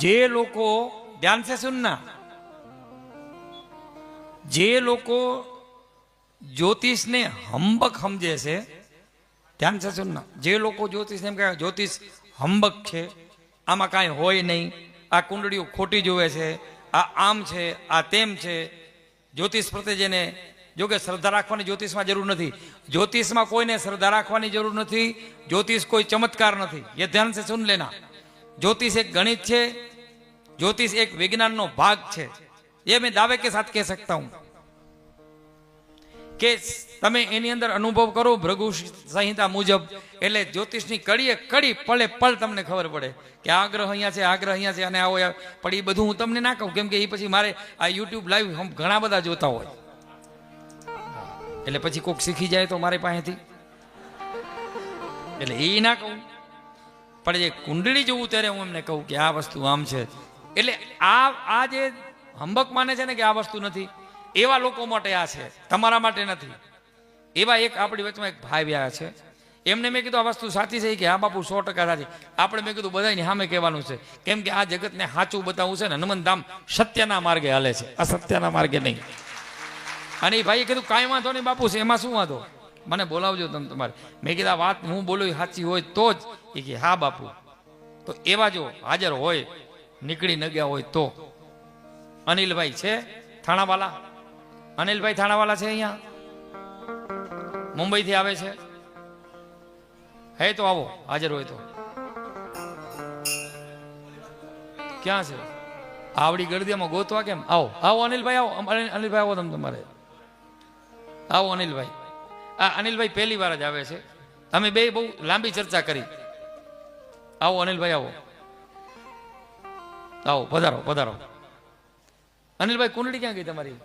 જે લોકો ધ્યાન से सुनना, જે લોકો જ્યોતિષને હંબક સમજે છે, ધ્યાન से सुनना, જે લોકો જ્યોતિષને એમ કહે જ્યોતિષ હંબક છે, આમાં કાંઈ હોય નહીં, આ કુંડળીઓ ખોટી જોવે છે, આ આમ છે, આ તેમ છે, જ્યોતિષ પ્રત્યે જેને જો કે શ્રદ્ધા રાખવાની જ્યોતિષમાં જરૂર નથી, જ્યોતિષમાં કોઈને શ્રદ્ધા રાખવાની જરૂર નથી, જ્યોતિષ કોઈ ચમત્કાર નથી, ये ध्यान से सुन लेना। ज्योतिष एक गणित है, ज्योतिष एक विज्ञान नो भाग है, ये मैं दावे के साथ कह सकता हूं કે તમે એની અંદર અનુભવ કરો ભૃગુ સંહિતા મુજબ, એટલે જ્યોતિષની કડીએ કડી પળે પળ તમને ખબર પડે કે આ ગ્રહ અહીંયા છે, આ ગ્રહ અહીંયા છે, અને આવો પણ એ બધું હું તમને ના કહું, કેમ કે એ પછી મારે આ યુટ્યુબ લાઈવ ઘણા બધા જોતા હોય, એટલે પછી કોઈક શીખી જાય તો મારી પાસેથી, એટલે એ ના કહું, પણ જે કુંડળી જોવું ત્યારે હું એમને કહું કે આ વસ્તુ આમ છે, એટલે આ જે હંબક માને છે ને કે આ વસ્તુ નથી, એવા લોકો માટે આ છે, તમારા માટે નથી। એવા એક આપણી વચમાં એક ભાઈ વ્યા છે, એમને મેં કીધું આ વસ્તુ સાચી છે કે હા બાપુ 100% સાચી, આપણે મેં કીધું બધાની સામે કહેવાનું છે, કેમ કે આ જગતને સાચું બતાવવું છે ને, હનુમાનધામ સત્યના માર્ગે હાલે છે, અસત્યના માર્ગે નહીં। અને એ ભાઈએ કીધું કાંઈ વાંધો નહીં બાપુ છે, એમાં શું વાંધો, મને બોલાવજો તમે તમારે। મેં કીધું આ વાત હું બોલું સાચી હોય તો જ, એ કે હા બાપુ, તો એવા જો હાજર હોય, નીકળી ન ગયા હોય તો અનિલભાઈ છે થાણાવાલા, અનિલભાઈ થાણાવાલા છે, અહીંયા મુંબઈથી આવે છે, હે તો આવો, હાજર હોય તો। ક્યાં છે આવડી ગળદીમાં ગોતવા કેમ, આવો આવો અનિલભાઈ, આવો અનિલભાઈ, આવો તમે તમારે આવો અનિલભાઈ। આ અનિલભાઈ પહેલી વાર જ આવે છે, અમે બે બહુ લાંબી ચર્ચા કરી, આવો અનિલભાઈ, આવો આવો, પધારો પધારો। અનિલભાઈ કુંડળી ક્યાં ગઈ તમારી,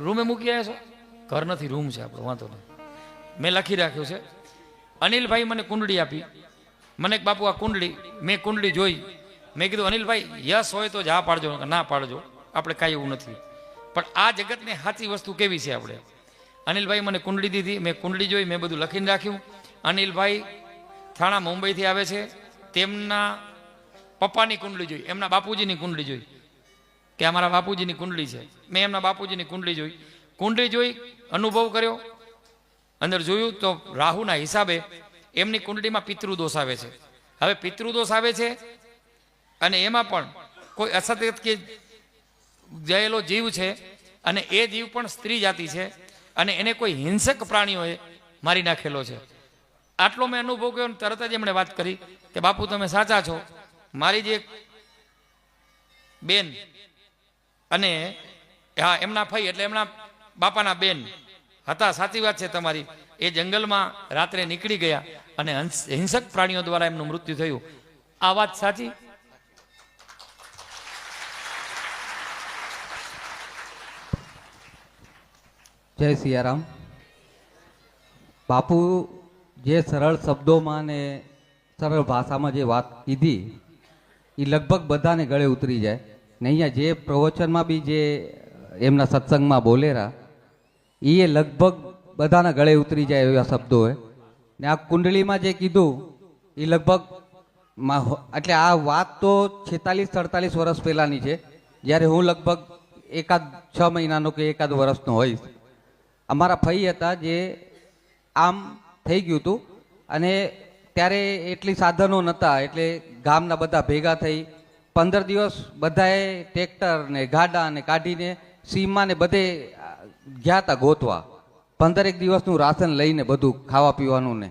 રૂમે મૂકી આવ્યા છો? ઘર નથી, રૂમ છે આપણો, વાંધો નહીં, મેં લખી રાખ્યું છે। અનિલભાઈ મને કુંડળી આપી, મને એક બાપુ આ કુંડળી, મેં કુંડળી જોઈ, મેં કીધું અનિલભાઈ યસ હોય તો જ હા પાડજો, ના પાડજો, આપણે કાંઈ એવું નથી, પણ આ જગતને સાચી વસ્તુ કેવી છે આપણે। અનિલભાઈ મને કુંડળી દીધી, મેં કુંડળી જોઈ, મેં બધું લખીને રાખ્યું। અનિલભાઈ થાણા મુંબઈથી આવે છે, તેમના પપ્પાની કુંડળી જોઈ, એમના બાપુજીની કુંડળી જોઈ કે અમારા બાપુજીની કુંડળી છે, મેં એમના બાપુજીની કુંડળી જોઈ, કુંડળી જોઈ અનુભવ કર્યો, અંદર જોયું તો રાહુના હિસાબે એમની કુંડળીમાં પિતૃદોષ આવે છે। હવે પિતૃદોષ આવે છે અને એમાં પણ કોઈ અસત્ય કે ગયેલો જીવ છે, અને એ જીવ પણ સ્ત્રી જાતિ છે, અને એને કોઈ હિંસક પ્રાણીઓએ મારી નાખેલો છે। આટલો મેં અનુભવ કર્યો, તરત જ એમણે વાત કરી કે બાપુ તમે સાચા છો, મારી જે બેન અને હા એમના ફઈ એટલે એમના બાપાના બેન હતા, સાચી વાત છે તમારી, એ જંગલમાં રાત્રે નીકળી ગયા અને હિંસક પ્રાણીઓ દ્વારા એમનું મૃત્યુ થયું, આ વાત સાચી? જય સિયારામ। બાપુ જે સરળ શબ્દોમાં ને સરળ ભાષામાં જે વાત કીધી એ લગભગ બધાને ગળે ઉતરી જાય ને, અહીંયા જે પ્રવચનમાં બી જે એમના સત્સંગમાં બોલેરા એ લગભગ બધાના ગળે ઉતરી જાય એવા શબ્દો હોય ને। આ કુંડળીમાં જે કીધું એ લગભગ એટલે આ વાત તો 46-47 વર્ષ પહેલાંની છે, જ્યારે હું લગભગ એકાદ 6 મહિનાનો કે એકાદ વર્ષનો હોઈશ। અમારા ફઈ હતા જે આમ થઈ ગયું હતું, અને ત્યારે એટલી સાધનો નહોતા, એટલે ગામના બધા ભેગા થઈ 15 દિવસ બધાએ ટ્રેક્ટર ને ગાડા ને કાઢીને સીમમાં ને બધે ગયા હતા ગોતવા, 15 દિવસનું રાશન લઈને બધું ખાવા પીવાનું ને।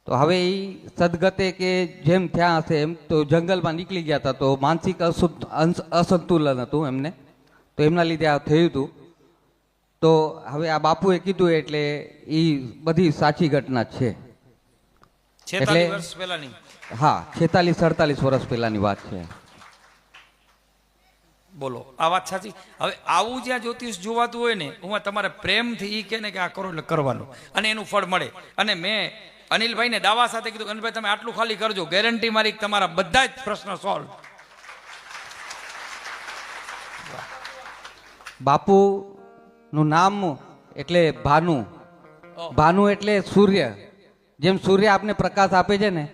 તો હવે એ સદગતે કે જેમ થયા હશે એમ તો જંગલમાં નીકળી ગયા હતા, તો માનસિક અસંતુલન હતું એમને, તો એમના લીધે આ થયું હતું। તો હવે આ બાપુએ કીધું એટલે એ બધી સાચી ઘટના છે, 46 વર્ષ પહેલાની, હા 46-47 વર્ષ પહેલાની વાત છે। બોલો આ વાત સાચી? હવે આવું જ્યાં જ્યોતિષ જોવાતું હોય ને, હું તમારે પ્રેમથી ઈ કે ને કે આ કરો એટલે કરવાનું, અને એનું ફળ મળે। અને મેં અનિલભાઈને દાવા સાથે કીધું અનિલભાઈ તમે આટલું ખાલી કરજો, ગેરંટી મારી તમારા બધા જ પ્રશ્ન સોલ્વ। બાપુનું નામ એટલે ભાનુ, ભાનુ એટલે સૂર્ય, જેમ સૂર્ય આપને પ્રકાશ આપે છે ને,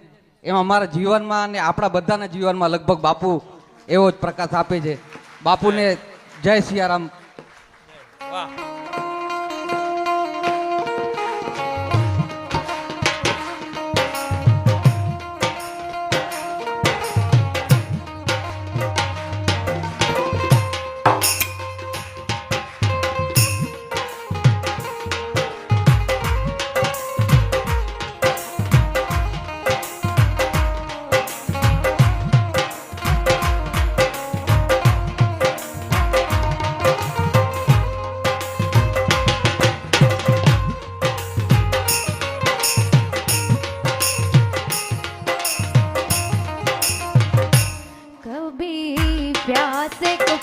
એમ અમારા જીવનમાં અને આપણા બધાના જીવનમાં લગભગ બાપુ એવો જ પ્રકાશ આપે છે. બાપુને જય સિયારામ. વાહ. कभी प्यासे को